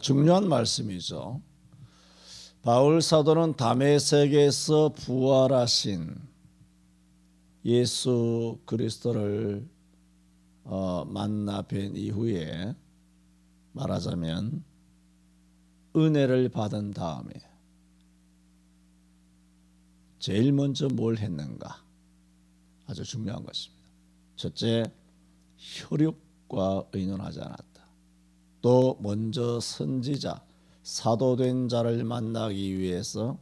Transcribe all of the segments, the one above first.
중요한 말씀이죠. 바울 사도는 다메섹에서 부활하신 예수 그리스도를 만나 뵌 이후에 말하자면 은혜를 받은 다음에 제일 먼저 뭘 했는가? 아주 중요한 것입니다. 첫째, 혈육과 의논하지 않았다. 또 먼저 선지자, 사도된 자를 만나기 위해서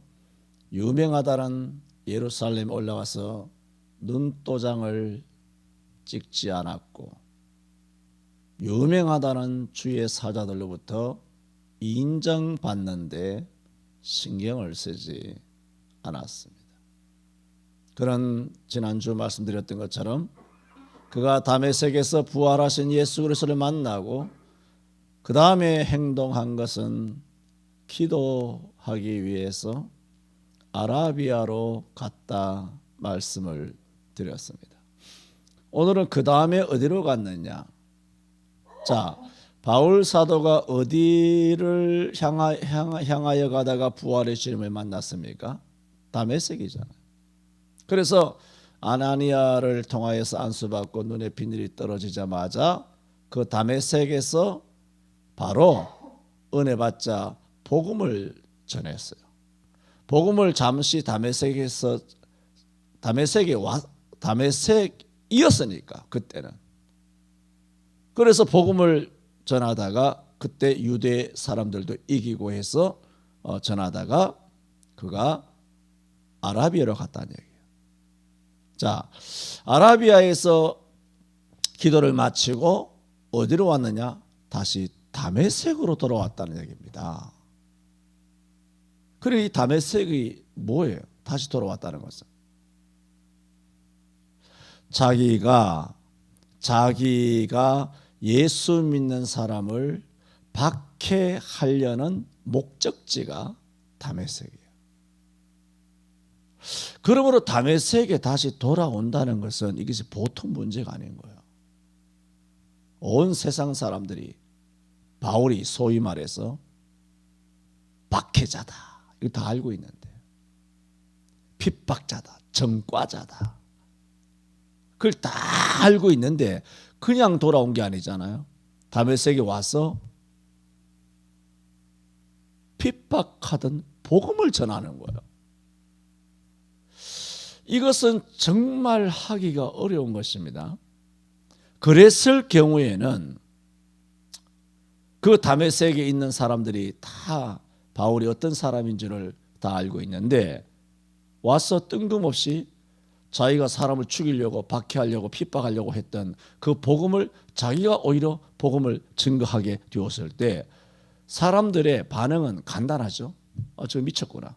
유명하다는 예루살렘에 올라가서 눈도장을 찍지 않았고, 유명하다는 주의 사자들로부터 인정받는데 신경을 쓰지 않았습니다. 그런 지난주 말씀드렸던 것처럼 그가 다메섹에서 부활하신 예수 그리스도를 만나고 그 다음에 행동한 것은 기도하기 위해서 아라비아로 갔다 말씀을 드렸습니다. 오늘은 그 다음에 어디로 갔느냐? 자, 바울 사도가 어디를 향하여 가다가 부활의 주님을 만났습니까? 다메섹이잖아요. 그래서 아나니아를 통하여서 안수받고 눈에 비늘이 떨어지자마자 그 다메섹에서 바로 은혜 받자 복음을 전했어요. 복음을 잠시 다메섹이었으니까 그때는. 그래서 복음을 전하다가 그때 유대 사람들도 이기고 해서 전하다가 그가 아라비아로 갔다는 얘기예요. 자, 아라비아에서 기도를 마치고 어디로 왔느냐? 다시 다메섹으로 돌아왔다는 얘기입니다. 그래, 이 다메섹이 뭐예요? 다시 돌아왔다는 것은 자기가 예수 믿는 사람을 박해하려는 목적지가 다메섹이에요. 그러므로 다메섹에 다시 돌아온다는 것은 이것이 보통 문제가 아닌 거예요. 온 세상 사람들이 바울이 소위 말해서 박해자다, 이거 다 알고 있는데, 핍박자다, 정과자다, 그걸 다 알고 있는데 그냥 돌아온 게 아니잖아요. 다메섹에 와서 핍박하던 복음을 전하는 거예요. 이것은 정말 하기가 어려운 것입니다. 그랬을 경우에는 그 다메섹에 있는 사람들이 다 바울이 어떤 사람인 줄을 다 알고 있는데 와서 뜬금없이 자기가 사람을 죽이려고 박해하려고 핍박하려고 했던 그 복음을 자기가 오히려 복음을 증거하게 되었을 때 사람들의 반응은 간단하죠. 저 미쳤구나.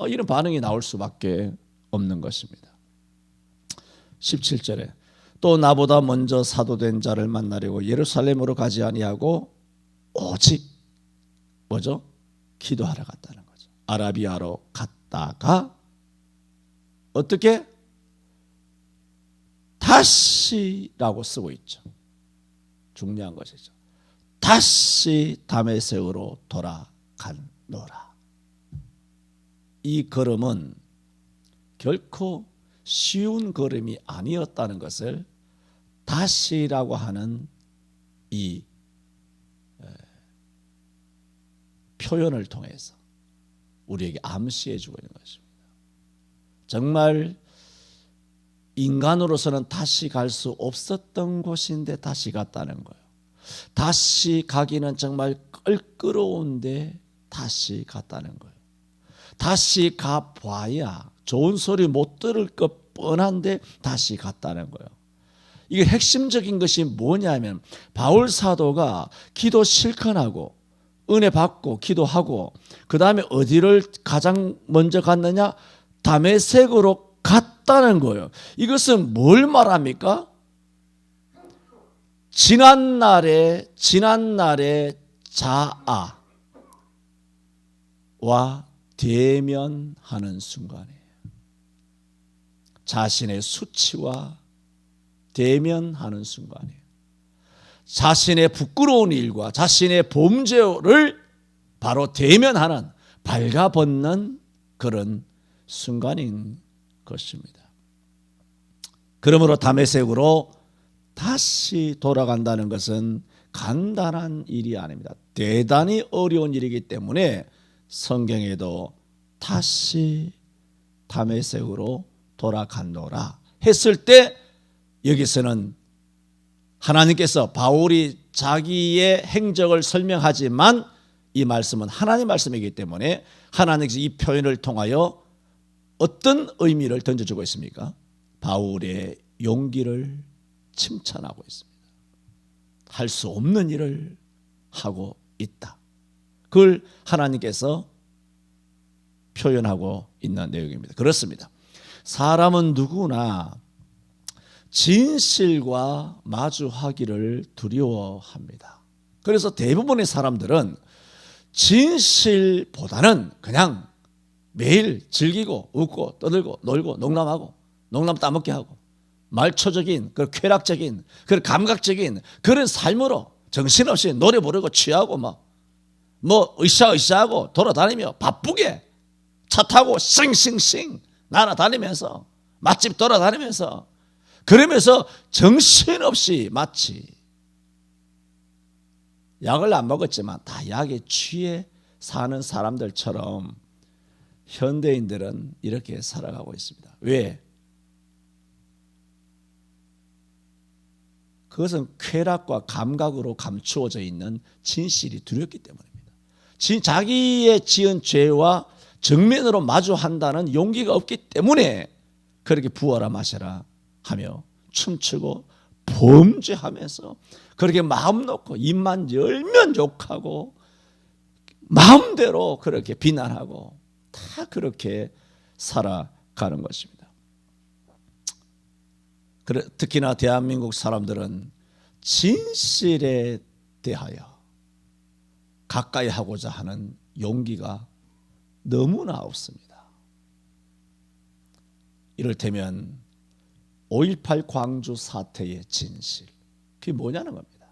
이런 반응이 나올 수밖에 없는 것입니다. 17절에 또 나보다 먼저 사도된 자를 만나려고 예루살렘으로 가지 아니하고 오직 뭐죠? 기도하러 갔다는 거죠. 아라비아로 갔다가 어떻게? 다시라고 쓰고 있죠. 중요한 것이죠. 다시 다메섹으로 돌아간노라. 이 걸음은 결코 쉬운 걸음이 아니었다는 것을 다시라고 하는 이 표현을 통해서 우리에게 암시해 주고 있는 것입니다. 정말 인간으로서는 다시 갈 수 없었던 곳인데 다시 갔다는 거예요. 다시 가기는 정말 껄끄러운데 다시 갔다는 거예요. 다시 가봐야 좋은 소리 못 들을 것 뻔한데 다시 갔다는 거예요. 이게 핵심적인 것이 뭐냐면 바울 사도가 기도 실천하고 은혜 받고 기도하고 그 다음에 어디를 가장 먼저 갔느냐? 다메섹으로 갔다는 거예요. 이것은 뭘 말합니까? 지난날의 자아와 대면하는 순간이에요. 자신의 수치와 대면하는 순간이에요. 자신의 부끄러운 일과 자신의 범죄를 바로 대면하는 발가벗는 그런 순간인 것입니다. 그러므로 다메섹으로 다시 돌아간다는 것은 간단한 일이 아닙니다. 대단히 어려운 일이기 때문에 성경에도 다시 다메섹으로 돌아간노라 했을 때 여기서는 하나님께서 바울이 자기의 행적을 설명하지만 이 말씀은 하나님의 말씀이기 때문에 하나님께서 이 표현을 통하여 어떤 의미를 던져주고 있습니까? 바울의 용기를 칭찬하고 있습니다. 할 수 없는 일을 하고 있다. 그걸 하나님께서 표현하고 있는 내용입니다. 그렇습니다. 사람은 누구나 진실과 마주하기를 두려워합니다. 그래서 대부분의 사람들은 진실보다는 그냥 매일 즐기고 웃고 떠들고 놀고 농담하고 농담 따먹게 하고 말초적인 그 쾌락적인 그 감각적인 그런 삶으로 정신없이 노래 부르고 취하고 뭐 으쌰으쌰하고 돌아다니며 바쁘게 차 타고 싱싱싱 날아다니면서 맛집 돌아다니면서 그러면서 정신없이 마치 약을 안 먹었지만 다 약에 취해 사는 사람들처럼 현대인들은 이렇게 살아가고 있습니다. 왜? 그것은 쾌락과 감각으로 감추어져 있는 진실이 두렵기 때문입니다. 자기의 지은 죄와 정면으로 마주한다는 용기가 없기 때문에 그렇게 부어라 마셔라 하며 춤추고 범죄하면서 그렇게 마음 놓고 입만 열면 욕하고 마음대로 그렇게 비난하고 다 그렇게 살아가는 것입니다. 특히나 대한민국 사람들은 진실에 대하여 가까이 하고자 하는 용기가 너무나 없습니다. 이를테면 5.18 광주 사태의 진실, 그게 뭐냐는 겁니다.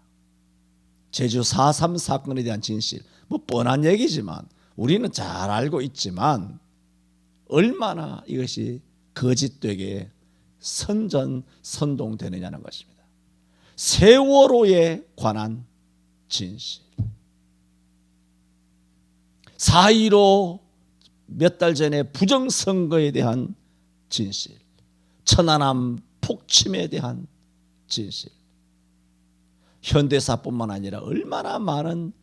제주 4.3 사건에 대한 진실, 뭐 뻔한 얘기지만 우리는 잘 알고 있지만 얼마나 이것이 거짓되게 선전선동되느냐는 것입니다. 세월호에 관한 진실, 4.15 몇 달 전에 부정선거에 대한 진실, 천안함 폭침에 대한 진실, 현대사뿐만 아니라 얼마나 많은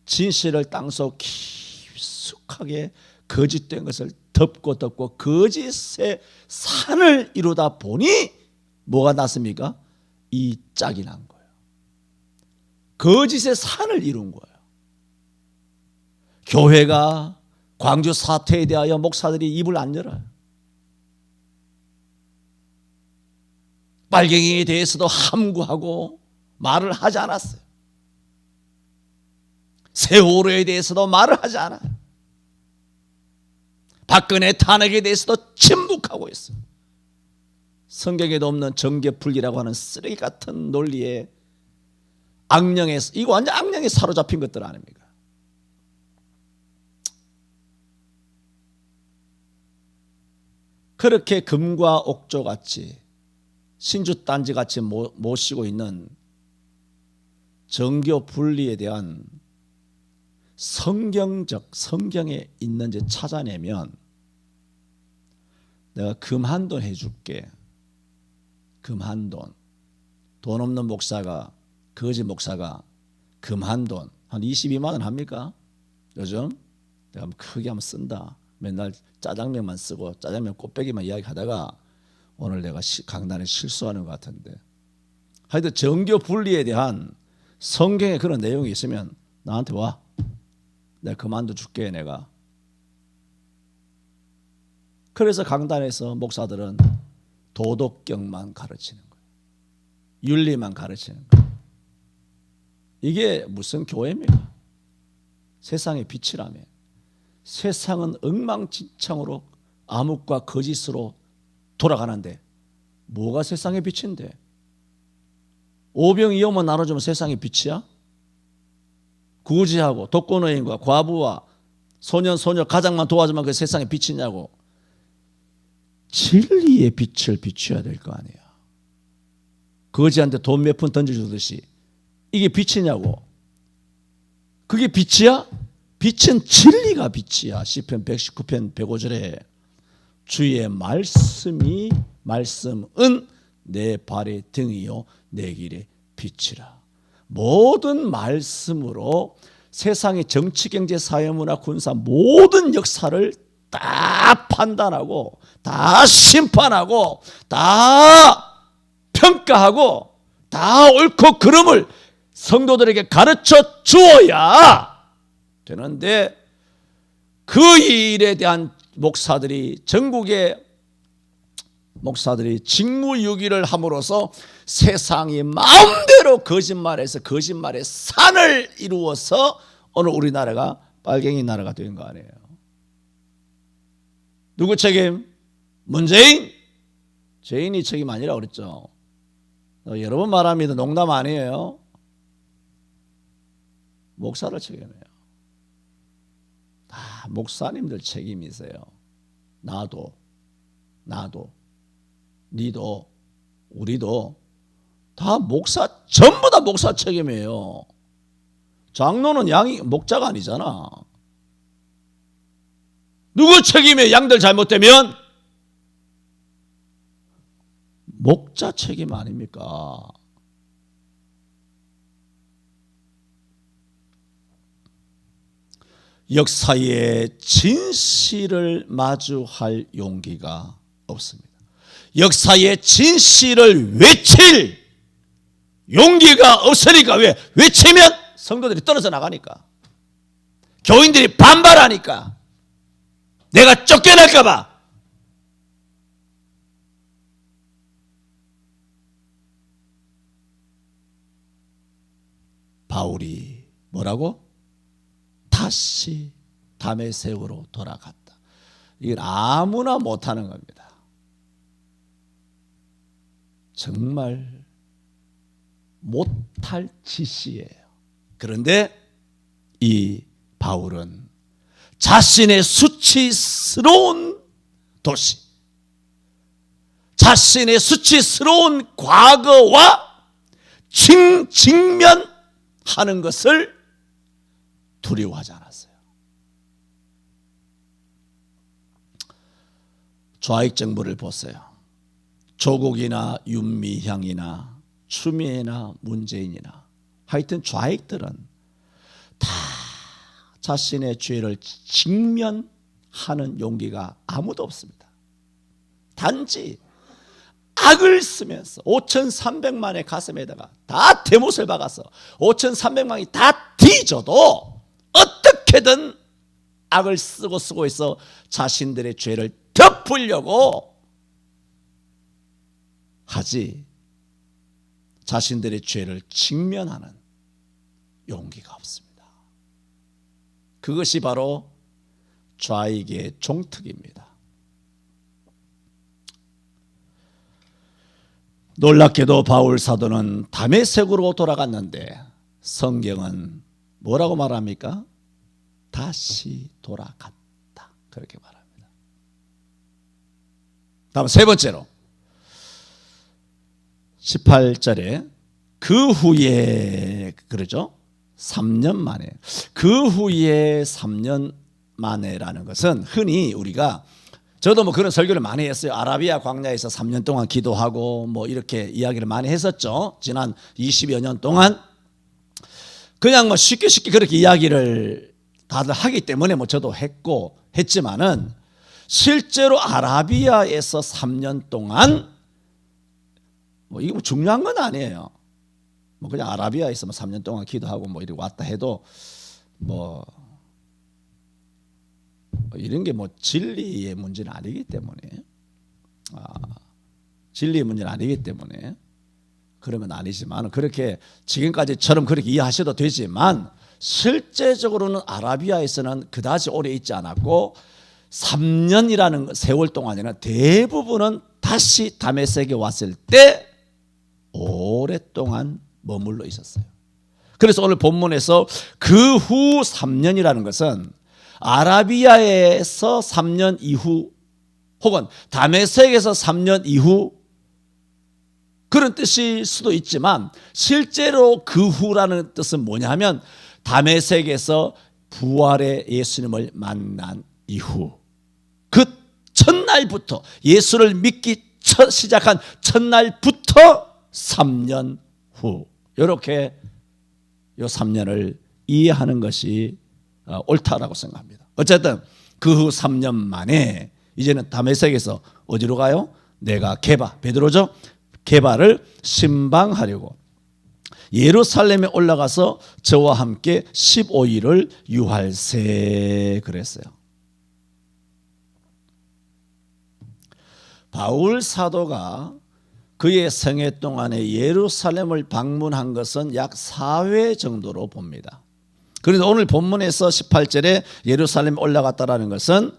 진실을 땅속 깊숙하게 거짓된 것을 덮고 거짓의 산을 이루다 보니 뭐가 났습니까? 이 짝이 난 거예요. 거짓의 산을 이룬 거예요. 교회가 광주 사태에 대하여 목사들이 입을 안 열어요. 빨갱이에 대해서도 함구하고 말을 하지 않았어요. 세월호에 대해서도 말을 하지 않아요. 박근혜 탄핵에 대해서도 침묵하고 있어요. 성경에도 없는 정계분리라고 하는 쓰레기 같은 논리에 이거 완전 악령에 사로잡힌 것들 아닙니까? 그렇게 금과 옥조같이 신주단지같이 모시고 있는 정교 분리에 대한 성경에 있는지 찾아내면 내가 금 한 돈 해줄게. 금 한 돈. 돈 없는 목사가, 거짓 목사가 금 한 돈 한 22만 원 합니까? 요즘 내가 크게 한번 쓴다. 맨날 짜장면만 쓰고 짜장면 꽃배기만 이야기하다가 오늘 내가 강단에 실수하는 것 같은데, 하여튼 정교 분리에 대한 성경에 그런 내용이 있으면 나한테 와. 내가 그만둬 줄게. 내가. 그래서 강단에서 목사들은 도덕경만 가르치는 거예요. 윤리만 가르치는 거예요. 이게 무슨 교회입니까? 세상의 빛이라며. 세상은 엉망진창으로 암흑과 거짓으로 돌아가는데 뭐가 세상의 빛인데? 오병이어만 나눠주면 세상에 빛이야? 구제하고 독거노인과 과부와 소년 소녀 가장만 도와주면 그 세상에 빛이냐고. 진리의 빛을 비춰야 될 거 아니야. 거지한테 돈 몇 푼 던져주듯이 이게 빛이냐고. 그게 빛이야? 빛은 진리가 빛이야. 시편 119편 105절에 주의 말씀은 내 발의 등이요 내 길의 빛이라. 모든 말씀으로 세상의 정치, 경제, 사회, 문화, 군사 모든 역사를 다 판단하고 다 심판하고 다 평가하고 다 옳고 그름을 성도들에게 가르쳐 주어야 되는데, 그 일에 대한 목사들이, 전국의 목사들이 직무유기를 함으로써 세상이 마음대로 거짓말해서 거짓말의 산을 이루어서 오늘 우리나라가 빨갱이 나라가 된 거 아니에요. 누구 책임? 문재인? 죄인이 책임 아니라고 그랬죠. 여러 번 말합니다. 농담 아니에요. 목사를 책임해요. 다 목사님들 책임이세요. 나도 니도 우리도 다 목사, 전부 다 목사 책임이에요. 장로는 양이 목자가 아니잖아. 누구 책임이에요? 양들 잘못되면 목자 책임 아닙니까? 역사의 진실을 마주할 용기가 없습니다. 역사의 진실을 외칠 용기가 없으니까. 왜? 외치면 성도들이 떨어져 나가니까. 교인들이 반발하니까. 내가 쫓겨날까 봐. 바울이 뭐라고? 다시 다메섹으로 돌아갔다. 이건 아무나 못하는 겁니다. 정말 못할 짓이에요. 그런데 이 바울은 자신의 수치스러운 도시, 자신의 수치스러운 과거와 직면하는 것을 두려워하지 않았어요. 좌익 정부를 보세요. 조국이나 윤미향이나 추미애나 문재인이나 하여튼 좌익들은 다 자신의 죄를 직면하는 용기가 아무도 없습니다. 단지 악을 쓰면서 5,300만의 가슴에다가 다 대못을 박아서 5,300만이 다 뒤져도 어떻게든 악을 쓰고 있어 자신들의 죄를 덮으려고 하지, 자신들의 죄를 직면하는 용기가 없습니다. 그것이 바로 좌익의 종특입니다. 놀랍게도 바울 사도는 다메섹으로 돌아갔는데 성경은 뭐라고 말합니까? 다시 돌아갔다, 그렇게 말합니다. 다음 세 번째로 18절에 그 후에, 그러죠? 3년 만에. 그 후에 3년 만에라는 것은 흔히 우리가, 저도 뭐 그런 설교를 많이 했어요. 아라비아 광야에서 3년 동안 기도하고 뭐 이렇게 이야기를 많이 했었죠. 지난 20여 년 동안. 그냥 뭐 쉽게 그렇게 이야기를 다들 하기 때문에 뭐 저도 했지만은 실제로 아라비아에서 3년 동안 뭐 이게 뭐 중요한 건 아니에요. 뭐 그냥 아라비아에서 뭐 3년 동안 기도하고 뭐 이렇게 왔다 해도 뭐 이런 게 뭐 진리의 문제는 아니기 때문에, 진리의 문제는 아니기 때문에 그러면 아니지만, 그렇게 지금까지처럼 그렇게 이해하셔도 되지만 실제적으로는 아라비아에서는 그다지 오래 있지 않았고 3년이라는 세월 동안에는 대부분은 다시 다메섹에 왔을 때 오랫동안 머물러 있었어요. 그래서 오늘 본문에서 그 후 3년이라는 것은 아라비아에서 3년 이후 혹은 다메섹에서 3년 이후 그런 뜻일 수도 있지만 실제로 그 후라는 뜻은 뭐냐면 다메섹에서 부활의 예수님을 만난 이후 그 첫날부터 예수를 믿기 시작한 첫날부터 3년 후 이렇게 이 3년을 이해하는 것이 옳다라고 생각합니다. 어쨌든 그 후 3년 만에 이제는 다메섹에서 어디로 가요? 내가 베드로죠. 게바를 신방하려고 예루살렘에 올라가서 저와 함께 15일을 유할세 그랬어요. 바울 사도가 그의 생애 동안에 예루살렘을 방문한 것은 약 4회 정도로 봅니다. 그래서 오늘 본문에서 18절에 예루살렘에 올라갔다라는 것은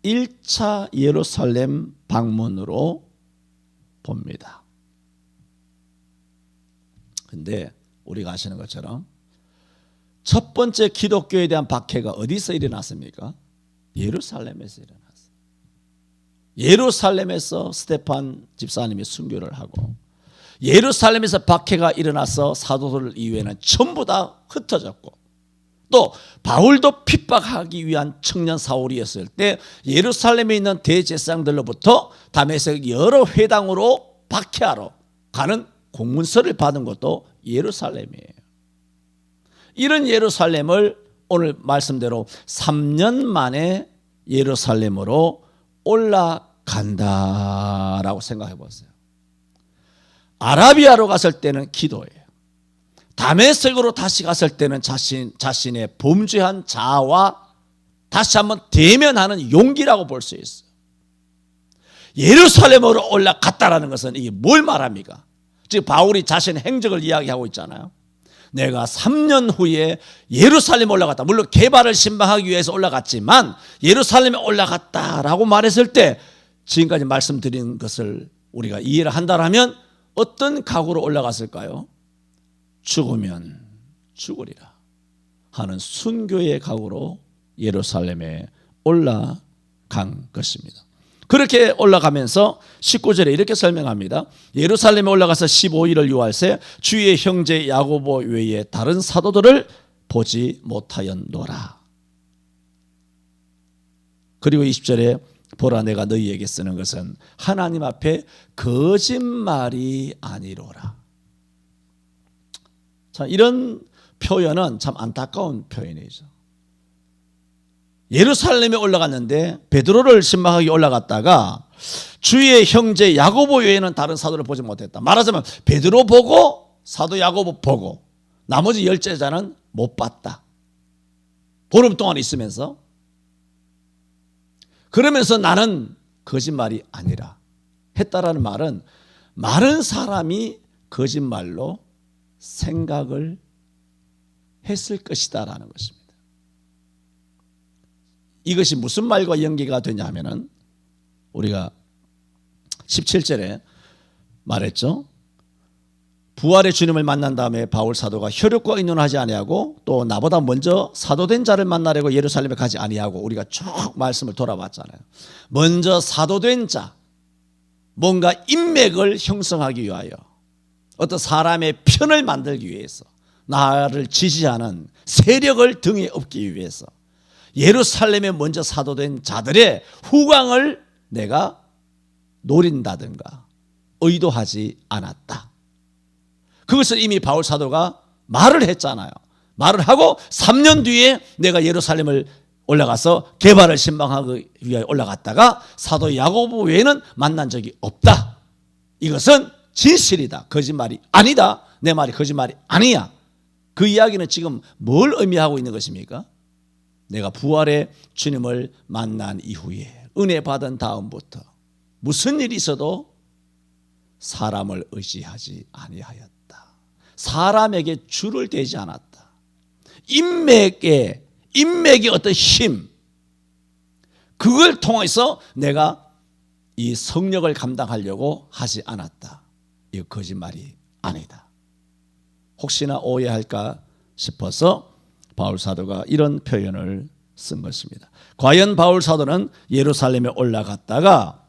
1차 예루살렘 방문으로 봅니다. 근데 우리가 아시는 것처럼 첫 번째 기독교에 대한 박해가 어디서 일어났습니까? 예루살렘에서 일어났어요. 예루살렘에서 스데반 집사님이 순교를 하고 예루살렘에서 박해가 일어나서 사도들 이외에는 전부 다 흩어졌고 또 바울도 핍박하기 위한 청년 사울이었을 때 예루살렘에 있는 대제사장들로부터 다메섹 여러 회당으로 박해하러 가는 공문서를 받은 것도 예루살렘이에요. 이런 예루살렘을 오늘 말씀대로 3년 만에 예루살렘으로 올라간다라고 생각해 보세요. 아라비아로 갔을 때는 기도예요. 다메섹으로 다시 갔을 때는 자신의 범죄한 자아와 다시 한번 대면하는 용기라고 볼 수 있어요. 예루살렘으로 올라갔다라는 것은 이게 뭘 말합니까? 즉 바울이 자신의 행적을 이야기하고 있잖아요. 내가 3년 후에 예루살렘에 올라갔다. 물론 게바를 신방하기 위해서 올라갔지만 예루살렘에 올라갔다라고 말했을 때 지금까지 말씀드린 것을 우리가 이해를 한다면 어떤 각오로 올라갔을까요? 죽으면 죽으리라 하는 순교의 각오로 예루살렘에 올라간 것입니다. 그렇게 올라가면서 19절에 이렇게 설명합니다. 예루살렘에 올라가서 15일을 유할세 주의 형제 야고보 외에 다른 사도들을 보지 못하였노라. 그리고 20절에 보라 내가 너희에게 쓰는 것은 하나님 앞에 거짓말이 아니로라. 자, 이런 표현은 참 안타까운 표현이죠. 예루살렘에 올라갔는데 베드로를 신방하기 올라갔다가 주의 형제 야고보 외에는 다른 사도를 보지 못했다. 말하자면 베드로 보고 사도 야고보 보고 나머지 10제자는 못 봤다. 보름 동안 있으면서 그러면서 나는 거짓말이 아니라 했다라는 말은 많은 사람이 거짓말로 생각을 했을 것이다라는 것입니다. 이것이 무슨 말과 연계가 되냐면은 우리가 17절에 말했죠. 부활의 주님을 만난 다음에 바울 사도가 혈육과 의논하지 아니하고 또 나보다 먼저 사도된 자를 만나려고 예루살렘에 가지 아니하고 우리가 쭉 말씀을 돌아봤잖아요. 먼저 사도된 자, 뭔가 인맥을 형성하기 위하여 어떤 사람의 편을 만들기 위해서 나를 지지하는 세력을 등에 업기 위해서 예루살렘에 먼저 사도된 자들의 후광을 내가 노린다든가 의도하지 않았다. 그것을 이미 바울 사도가 말을 했잖아요. 말을 하고 3년 뒤에 내가 예루살렘을 올라가서 게바를 신방하기 위해 올라갔다가 사도 야고보 외에는 만난 적이 없다. 이것은 진실이다. 거짓말이 아니다. 내 말이 거짓말이 아니야. 그 이야기는 지금 뭘 의미하고 있는 것입니까? 내가 부활의 주님을 만난 이후에 은혜 받은 다음부터 무슨 일이 있어도 사람을 의지하지 아니하였다. 사람에게 줄을 대지 않았다. 인맥의 어떤 힘, 그걸 통해서 내가 이 성령을 감당하려고 하지 않았다. 이거 거짓말이 아니다. 혹시나 오해할까 싶어서 바울 사도가 이런 표현을 쓴 것입니다. 과연 바울 사도는 예루살렘에 올라갔다가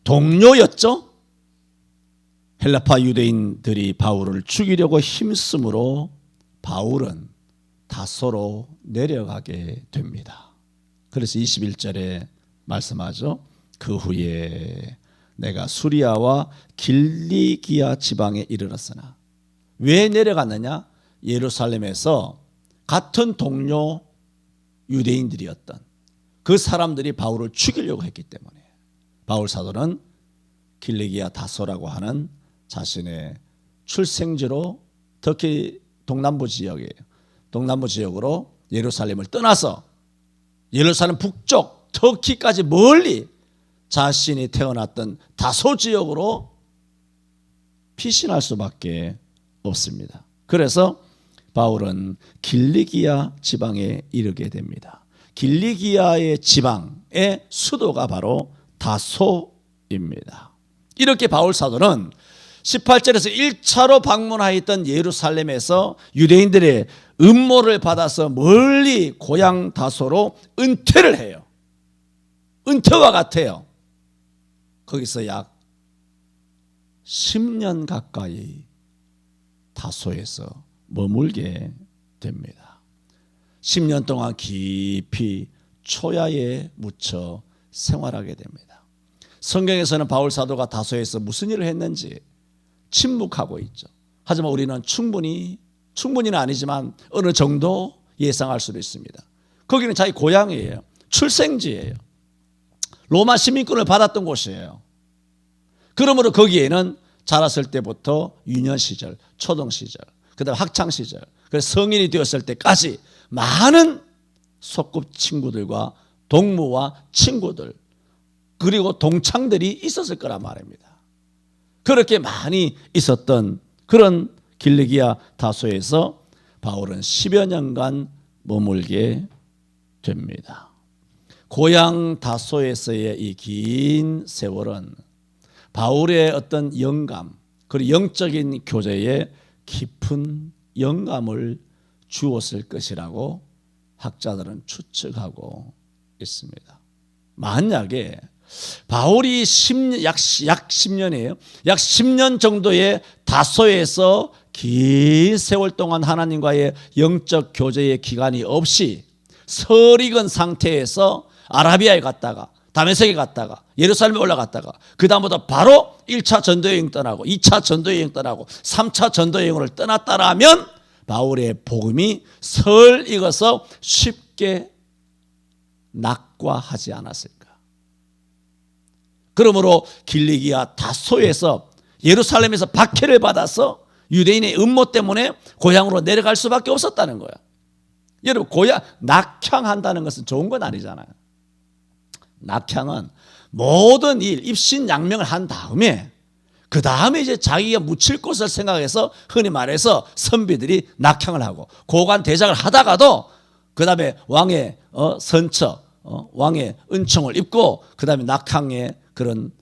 동료였죠? 헬라파 유대인들이 바울을 죽이려고 힘쓰므로 바울은 다소로 내려가게 됩니다. 그래서 21절에 말씀하죠. 그 후에 내가 수리아와 길리기아 지방에 이르렀으나. 왜 내려갔느냐? 예루살렘에서 같은 동료 유대인들이었던 그 사람들이 바울을 죽이려고 했기 때문에 바울 사도는 길리기아 다소라고 하는 자신의 출생지로 특히 동남부 지역이에요. 동남부 지역으로 예루살렘을 떠나서 예루살렘 북쪽 터키까지 멀리 자신이 태어났던 다소 지역으로 피신할 수밖에 없습니다. 그래서 바울은 길리기아 지방에 이르게 됩니다. 길리기아의 지방의 수도가 바로 다소입니다. 이렇게 바울 사도는 18절에서 1차로 방문하였던 예루살렘에서 유대인들의 음모를 받아서 멀리 고향 다소로 은퇴를 해요. 은퇴와 같아요. 거기서 약 10년 가까이 다소에서 머물게 됩니다. 10년 동안 깊이 초야에 묻혀 생활하게 됩니다. 성경에서는 바울 사도가 다소에서 무슨 일을 했는지 침묵하고 있죠. 하지만 우리는 충분히는 아니지만 어느 정도 예상할 수도 있습니다. 거기는 자기 고향이에요. 출생지예요. 로마 시민권을 받았던 곳이에요. 그러므로 거기에는 자랐을 때부터 유년 시절, 초등 시절, 그다음 학창 시절, 그래서 성인이 되었을 때까지 많은 소꿉 친구들과 동무와 친구들 그리고 동창들이 있었을 거란 말입니다. 그렇게 많이 있었던 그런 길리기아 다소에서 바울은 10여 년간 머물게 됩니다. 고향 다소에서의 이 긴 세월은 바울의 어떤 영감 그리고 영적인 교제에 깊은 영감을 주었을 것이라고 학자들은 추측하고 있습니다. 만약에 바울이 약 10년이에요. 약 10년 정도의 다소에서 긴 세월 동안 하나님과의 영적 교제의 기간이 없이 설익은 상태에서 아라비아에 갔다가 다메섹에 갔다가 예루살렘에 올라갔다가 그 다음부터 바로 1차 전도여행 떠나고 2차 전도여행 떠나고 3차 전도여행을 떠났다라면 바울의 복음이 설익어서 쉽게 낙과하지 않았을까. 그러므로 길리기아 다소에서 예루살렘에서 박해를 받아서 유대인의 음모 때문에 고향으로 내려갈 수밖에 없었다는 거야. 여러분 고향 낙향한다는 것은 좋은 건 아니잖아요. 낙향은 모든 일 입신양명을 한 다음에 그 다음에 이제 자기가 묻힐 곳을 생각해서 흔히 말해서 선비들이 낙향을 하고 고관 대작을 하다가도 그 다음에 왕의 선처 왕의 은총을 입고 그 다음에 낙향의 그런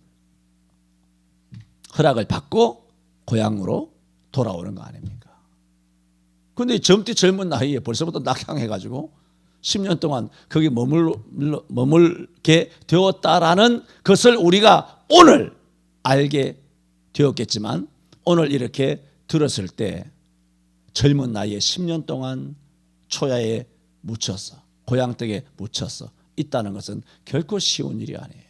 허락을 받고 고향으로 돌아오는 거 아닙니까? 그런데 젊디 젊은 나이에 벌써부터 낙향해가지고 10년 동안 거기 머물게 되었다라는 것을 우리가 오늘 알게 되었겠지만 오늘 이렇게 들었을 때 젊은 나이에 10년 동안 초야에 묻혀서 고향 댁에 묻혀서 있다는 것은 결코 쉬운 일이 아니에요.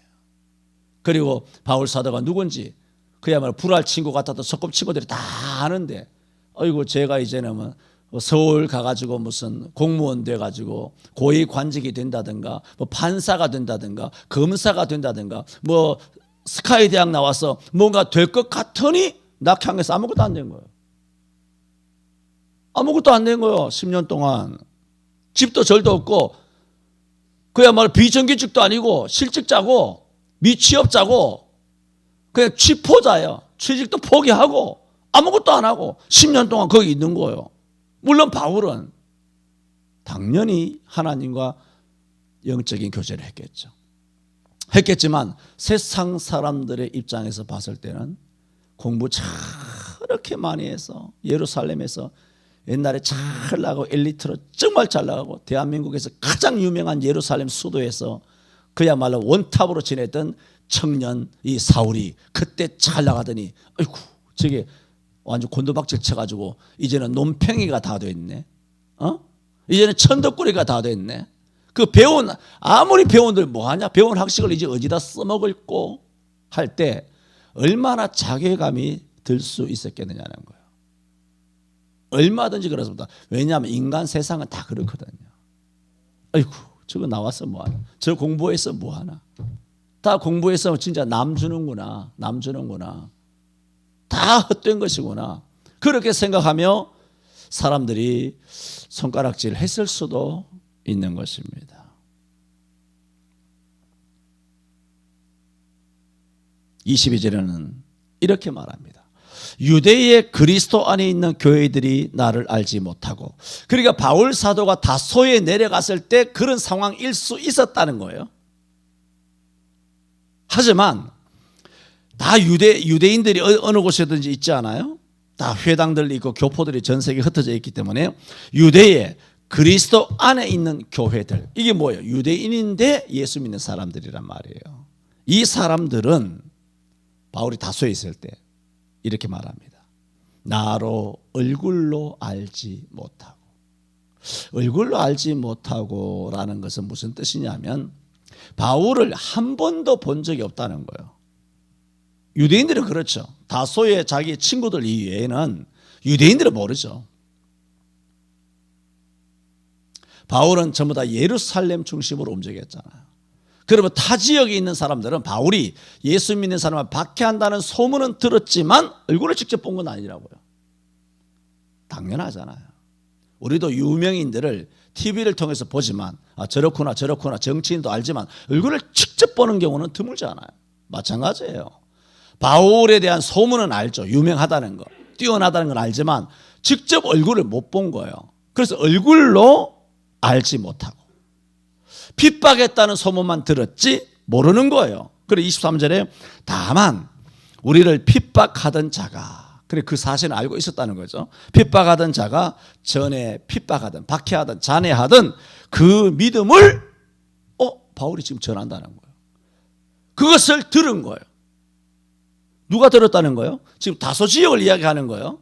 그리고 바울 사도가 누군지 그야말로 불알 친구 같았던 소꿉친구들이 다 아는데 어이구 제가 이제는 서울 가가지고 무슨 공무원 돼가지고 고위 관직이 된다든가 뭐 판사가 된다든가 검사가 된다든가 뭐 스카이 대학 나와서 뭔가 될 것 같으니 낙향해서 아무것도 안 된 거예요. 아무것도 안 된 거예요. 10년 동안 집도 절도 없고 그야말로 비정규직도 아니고 실직자고 미취업자고 그냥 취포자예요. 취직도 포기하고 아무것도 안 하고 10년 동안 거기 있는 거예요. 물론 바울은 당연히 하나님과 영적인 교제를 했겠지만 세상 사람들의 입장에서 봤을 때는 공부 저렇게 많이 해서 예루살렘에서 옛날에 잘 나가고 엘리트로 정말 잘 나가고 대한민국에서 가장 유명한 예루살렘 수도에서 그야말로 원탑으로 지냈던 청년 이 사울이 그때 잘 나가더니 아이고 저게 완전 곤두박질 쳐가지고 이제는 논팽이가 다 됐네. 이제는 천덕꾸리가 다 됐네. 그 배운 아무리 배운들 뭐하냐, 배운 학식을 이제 어디다 써먹을꼬 할 때 얼마나 자괴감이 들 수 있었겠느냐는 거예요. 얼마든지 그렇습니다. 왜냐하면 인간 세상은 다 그렇거든요. 아이고 저거 나와서 뭐하나, 저 공부해서 뭐하나, 다 공부해서 진짜 남 주는구나, 다 헛된 것이구나, 그렇게 생각하며 사람들이 손가락질 했을 수도 있는 것입니다. 22절에는 이렇게 말합니다. 유대의 그리스도 안에 있는 교회들이 나를 알지 못하고, 그러니까 바울 사도가 다소에 내려갔을 때 그런 상황일 수 있었다는 거예요. 하지만 다 유대인들이 어느 곳에든지 있지 않아요? 다 회당들 있고 교포들이 전 세계에 흩어져 있기 때문에 유대의 그리스도 안에 있는 교회들, 이게 뭐예요? 유대인인데 예수 믿는 사람들이란 말이에요. 이 사람들은 바울이 다소에 있을 때 이렇게 말합니다. 나로 얼굴로 알지 못하고. 얼굴로 알지 못하고 라는 것은 무슨 뜻이냐면 바울을 한 번도 본 적이 없다는 거예요. 유대인들은 그렇죠. 다소의 자기 친구들 이외에는 유대인들은 모르죠. 바울은 전부 다 예루살렘 중심으로 움직였잖아요. 그러면 타 지역에 있는 사람들은 바울이 예수 믿는 사람을 박해한다는 소문은 들었지만 얼굴을 직접 본 건 아니라고요. 당연하잖아요. 우리도 유명인들을 TV를 통해서 보지만 저렇구나 정치인도 알지만 얼굴을 직접 보는 경우는 드물잖아요. 마찬가지예요. 바울에 대한 소문은 알죠. 유명하다는 거, 뛰어나다는 건 알지만 직접 얼굴을 못 본 거예요. 그래서 얼굴로 알지 못하고 핍박했다는 소문만 들었지 모르는 거예요. 그래서 23절에 다만 우리를 핍박하던 자가, 그래 그 사실을 알고 있었다는 거죠. 핍박하던 자가 전에 핍박하던, 박해하던, 잔해하던 그 믿음을 바울이 지금 전한다는 거예요. 그것을 들은 거예요. 누가 들었다는 거예요? 지금 다소 지역을 이야기하는 거예요.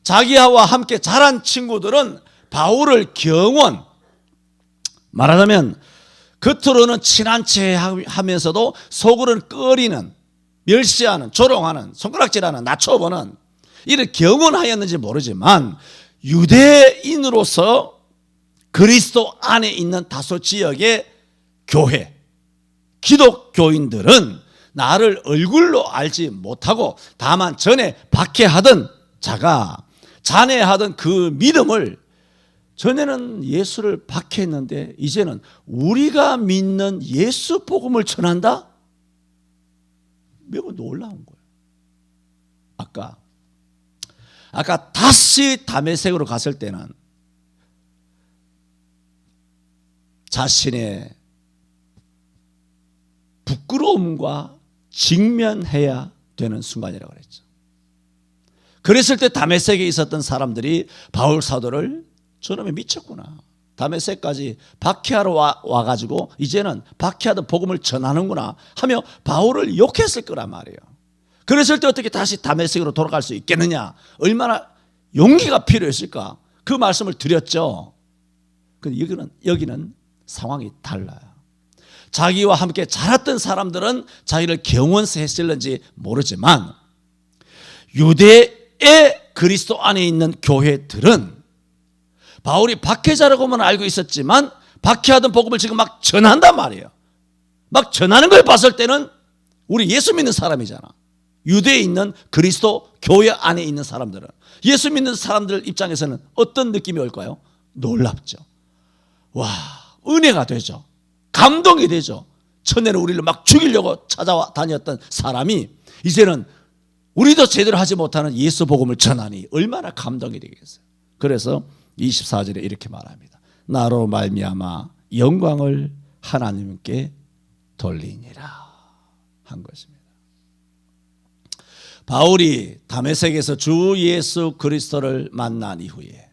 자기와 함께 자란 친구들은 바울을 경원, 말하자면 겉으로는 친한 체 하면서도 속으로는 꺼리는, 멸시하는, 조롱하는, 손가락질하는, 낮춰보는, 이를 경원하였는지 모르지만 유대인으로서 그리스도 안에 있는 다소 지역의 교회, 기독교인들은 나를 얼굴로 알지 못하고 다만 전에 박해하던 자가 잔해하던 그 믿음을, 전에는 예수를 박해했는데 이제는 우리가 믿는 예수 복음을 전한다? 매우 놀라운 거예요. 아까 다시 다메섹으로 갔을 때는 자신의 부끄러움과 직면해야 되는 순간이라고 그랬죠. 그랬을 때 다메섹에 있었던 사람들이 바울 사도를 저놈이 미쳤구나, 다메섹까지 박해하러 와가지고 이제는 박해하던 복음을 전하는구나 하며 바울을 욕했을 거란 말이에요. 그랬을 때 어떻게 다시 다메섹으로 돌아갈 수 있겠느냐, 얼마나 용기가 필요했을까, 그 말씀을 드렸죠. 근데 여기는 상황이 달라요. 자기와 함께 자랐던 사람들은 자기를 경원했을는지 모르지만 유대의 그리스도 안에 있는 교회들은 바울이 박해자라고만 알고 있었지만 박해하던 복음을 지금 막 전한단 말이에요. 막 전하는 걸 봤을 때는 우리 예수 믿는 사람이잖아. 유대에 있는 그리스도 교회 안에 있는 사람들은, 예수 믿는 사람들 입장에서는 어떤 느낌이 올까요? 놀랍죠. 와, 은혜가 되죠. 감동이 되죠. 천내는 우리를 막 죽이려고 찾아와 다녔던 사람이 이제는 우리도 제대로 하지 못하는 예수 복음을 전하니 얼마나 감동이 되겠어요. 그래서 24절에 이렇게 말합니다. 나로 말미암아 영광을 하나님께 돌리니라 한 것입니다. 바울이 다메섹에서 주 예수 그리스도를 만난 이후에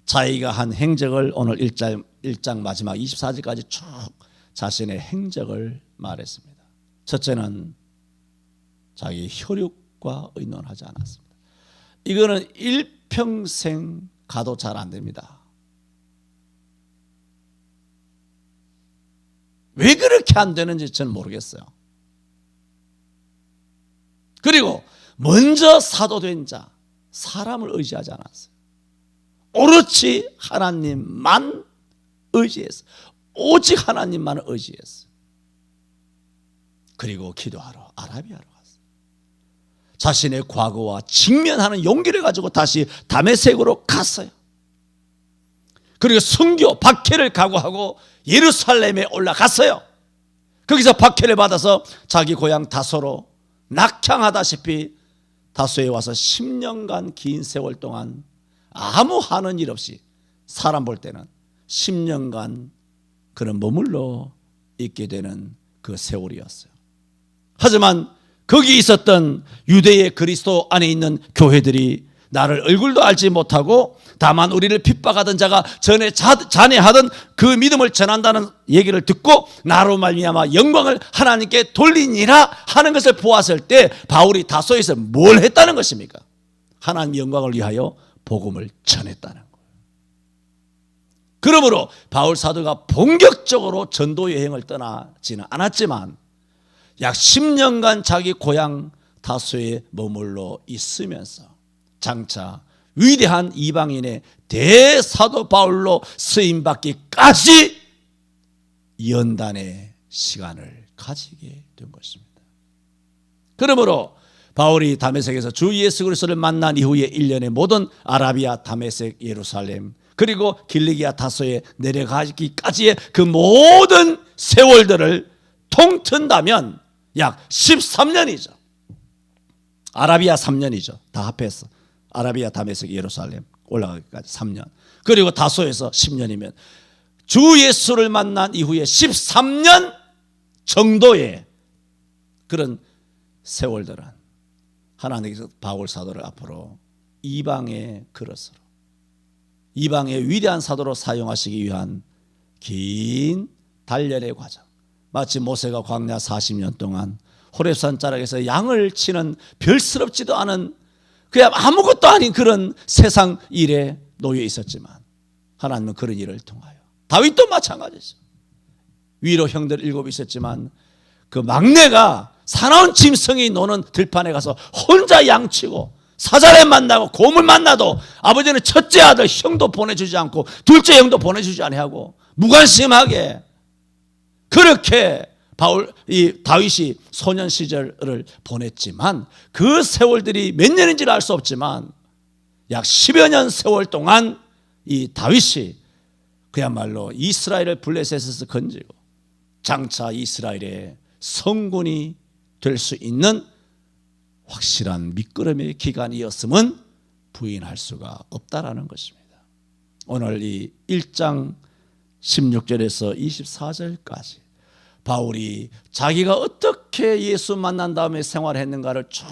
자기가 한 행적을 오늘 1장 마지막 24절까지 쭉 자신의 행적을 말했습니다. 첫째는 자기 혈육과 의논하지 않았습니다. 이거는 일평생 가도 잘 안 됩니다. 왜 그렇게 안 되는지 저는 모르겠어요. 그리고 먼저 사도된 자, 사람을 의지하지 않았어요. 오롯이 하나님만 의지했어요. 오직 하나님만 의지했어요. 그리고 기도하러 아라비아로 갔어요. 자신의 과거와 직면하는 용기를 가지고 다시 다메섹으로 갔어요. 그리고 선교 박해를 각오하고 예루살렘에 올라갔어요. 거기서 박해를 받아서 자기 고향 다소로 낙향하다시피 다소에 와서 10년간 긴 세월 동안 아무 하는 일 없이, 사람 볼 때는 10년간 그런 머물러 있게 되는 그 세월이었어요. 하지만 거기 있었던 유대의 그리스도 안에 있는 교회들이 나를 얼굴도 알지 못하고 다만 우리를 핍박하던 자가 전에 잔해하던 그 믿음을 전한다는 얘기를 듣고 나로 말미암아 영광을 하나님께 돌리니라 하는 것을 보았을 때 바울이 다소에서 뭘 했다는 것입니까? 하나님의 영광을 위하여 복음을 전했다는 거예요. 그러므로 바울 사도가 본격적으로 전도 여행을 떠나지는 않았지만 약 10년간 자기 고향 다소에 머물러 있으면서 장차 위대한 이방인의 대사도 바울로 쓰임받기까지 연단의 시간을 가지게 된 것입니다. 그러므로 바울이 다메섹에서 주 예수 그리스도를 만난 이후에 1년의 모든 아라비아, 다메섹, 예루살렘 그리고 길리기아 다소에 내려가기까지의 그 모든 세월들을 통튼다면 약 13년이죠. 아라비아 3년이죠. 다 합해서 아라비아, 다메섹, 예루살렘 올라가기까지 3년. 그리고 다소에서 10년이면 주 예수를 만난 이후에 13년 정도의 그런 세월들은 하나님께서 바울 사도를 앞으로 이방의 그릇으로, 이방의 위대한 사도로 사용하시기 위한 긴 단련의 과정, 마치 모세가 광야 40년 동안 호렙산 자락에서 양을 치는 별스럽지도 않은 그냥 아무것도 아닌 그런 세상 일에 놓여 있었지만 하나님은 그런 일을 통하여, 다윗도 마찬가지죠. 위로 형들 7 있었지만 그 막내가 사나운 짐승이 노는 들판에 가서 혼자 양치고 사자를 만나고 곰을 만나도 아버지는 첫째 아들 형도 보내주지 않고 둘째 형도 보내주지 아니하고 무관심하게 그렇게 다윗이 소년 시절을 보냈지만 그 세월들이 몇 년인지를 알 수 없지만 약 10여 년 세월 동안 이 다윗이 그야말로 이스라엘을 블레셋에서 건지고 장차 이스라엘의 성군이 될 수 있는 확실한 밑거름의 기간이었음은 부인할 수가 없다라는 것입니다. 오늘 이 1장 16절에서 24절까지 바울이 자기가 어떻게 예수 만난 다음에 생활했는가를 쭉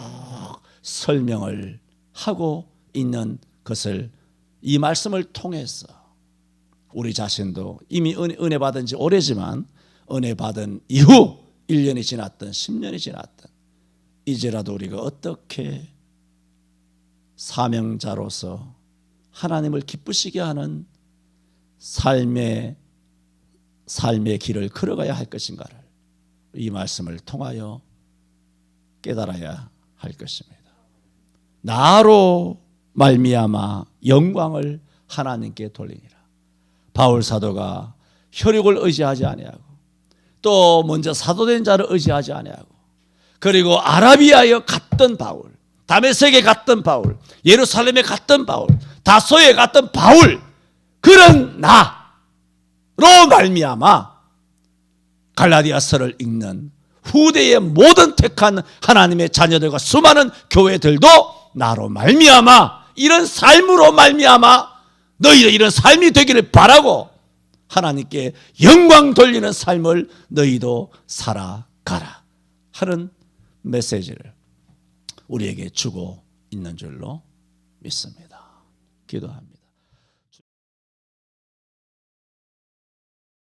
설명을 하고 있는 것을 이 말씀을 통해서 우리 자신도 이미 은혜 받은 지 오래지만 은혜 받은 이후 1년이 지났든 10년이 지났든 이제라도 우리가 어떻게 사명자로서 하나님을 기쁘시게 하는 삶의 길을 걸어가야 할 것인가를 이 말씀을 통하여 깨달아야 할 것입니다. 나로 말미암아 영광을 하나님께 돌리니라. 바울 사도가 혈육을 의지하지 아니하고 또 먼저 사도된 자를 의지하지 아니하고 그리고 아라비아에 갔던 바울, 다메섹에 갔던 바울, 예루살렘에 갔던 바울, 다소에 갔던 바울, 그런 나로 말미암아 갈라디아서를 읽는 후대의 모든 택한 하나님의 자녀들과 수많은 교회들도 나로 말미암아 이런 삶으로 말미암아 너희들 이런 삶이 되기를 바라고 하나님께 영광 돌리는 삶을 너희도 살아가라 하는 메시지를 우리에게 주고 있는 줄로 믿습니다. 기도합니다.